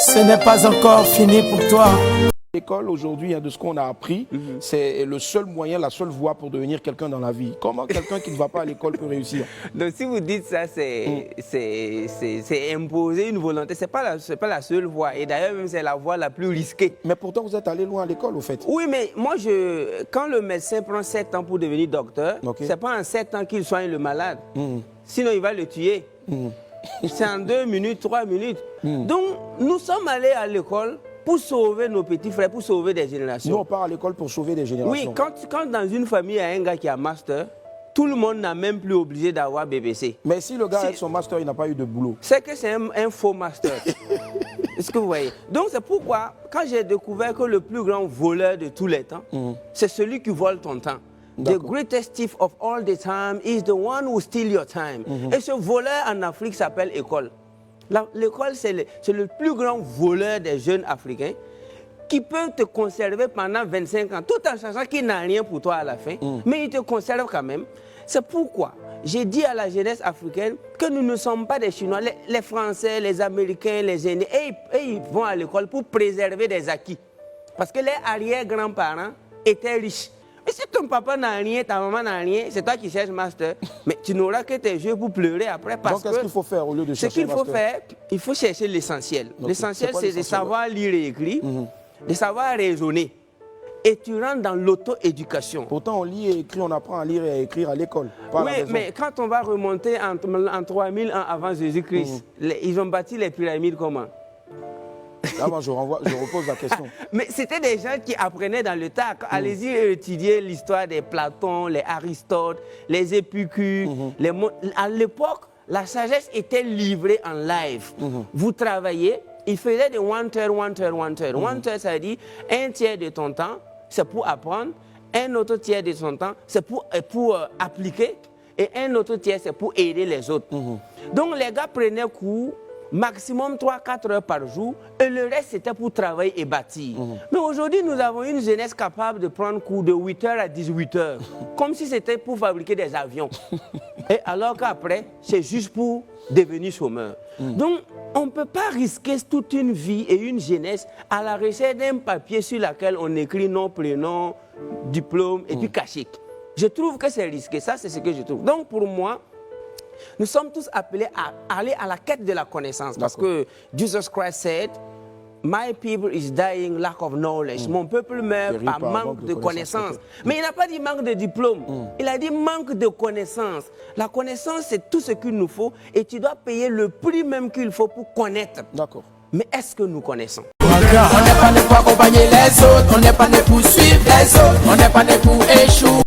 Ce n'est pas encore fini pour toi. L'école aujourd'hui, de ce qu'on a appris, c'est le seul moyen, la seule voie pour devenir quelqu'un dans la vie. Comment quelqu'un qui ne va pas à l'école peut réussir? Donc si vous dites ça, c'est imposer une volonté. C'est pas la seule voie. Et d'ailleurs, même c'est la voie la plus risquée. Mais pourtant, vous êtes allé loin à l'école, au fait. Oui, mais moi, quand le médecin prend 7 ans pour devenir docteur, c'est pas en 7 ans qu'il soigne le malade. Sinon, il va le tuer. C'est en 2 minutes, 3 minutes. Donc, nous sommes allés à l'école pour sauver nos petits frères, pour sauver des générations. Nous, on part à l'école pour sauver des générations. Oui, quand dans une famille, il y a un gars qui a master, tout le monde n'a même plus obligé d'avoir BBC. Mais si le gars avec son master, il n'a pas eu de boulot. C'est que c'est un faux master. Est-ce que vous voyez? Donc c'est pourquoi, quand j'ai découvert que le plus grand voleur de tous les temps, c'est celui qui vole ton temps. The greatest thief of all the time is the one who steals your time. Et ce voleur en Afrique s'appelle école. L'école, c'est le plus grand voleur des jeunes Africains qui peut te conserver pendant 25 ans, tout en sachant qu'il n'a rien pour toi à la fin, mais il te conserve quand même. C'est pourquoi j'ai dit à la jeunesse africaine que nous ne sommes pas des Chinois. Les Français, les Américains, les aînés, et ils vont à l'école pour préserver des acquis. Parce que les arrière-grands-parents étaient riches. Mais si ton papa n'a rien, ta maman n'a rien, c'est toi qui cherches master, mais tu n'auras que tes yeux pour pleurer après. Parce Donc, qu'est-ce qu'il faut faire au lieu de chercher master? Ce qu'il faut faire, il faut chercher l'essentiel. L'essentiel, c'est de savoir lire et écrire, de savoir raisonner. Et tu rentres dans l'auto-éducation. Pourtant, on lit et écrit, on apprend à lire et à écrire à l'école. Oui, mais quand on va remonter en 3000 ans avant Jésus-Christ, ils ont bâti les pyramides comment? Là, moi, je repose la question. Mais c'était des gens qui apprenaient dans le tas. Allez-y étudier l'histoire des Platon, les Aristote, les Épicures. À l'époque, la sagesse était livrée en live. Vous travaillez, ils faisaient des one third. One third, ça veut dire un tiers de ton temps, c'est pour apprendre. Un autre tiers de son temps, c'est pour appliquer. Et un autre tiers, c'est pour aider les autres. Donc, les gars prenaient cours maximum 3-4 heures par jour, et le reste c'était pour travailler et bâtir. Mais aujourd'hui, nous avons une jeunesse capable de prendre cours de 8h à 18h, comme si c'était pour fabriquer des avions. Et alors qu'après, c'est juste pour devenir chômeur. Donc, on ne peut pas risquer toute une vie et une jeunesse à la recherche d'un papier sur lequel on écrit nom, prénom, diplôme et puis cachet. Je trouve que c'est risqué, ça c'est ce que je trouve. Donc pour moi, nous sommes tous appelés à aller à la quête de la connaissance. Parce que Jesus Christ said, my people is dying lack of knowledge. Mon peuple meurt par manque de connaissance. Mais il n'a pas dit manque de diplôme. Il a dit manque de connaissance. La connaissance, c'est tout ce qu'il nous faut. Et tu dois payer le prix même qu'il faut pour connaître. D'accord. Mais est-ce que nous connaissons? On n'est pas né pour accompagner les autres. On n'est pas né pour suivre les autres. On n'est pas né pour échouer.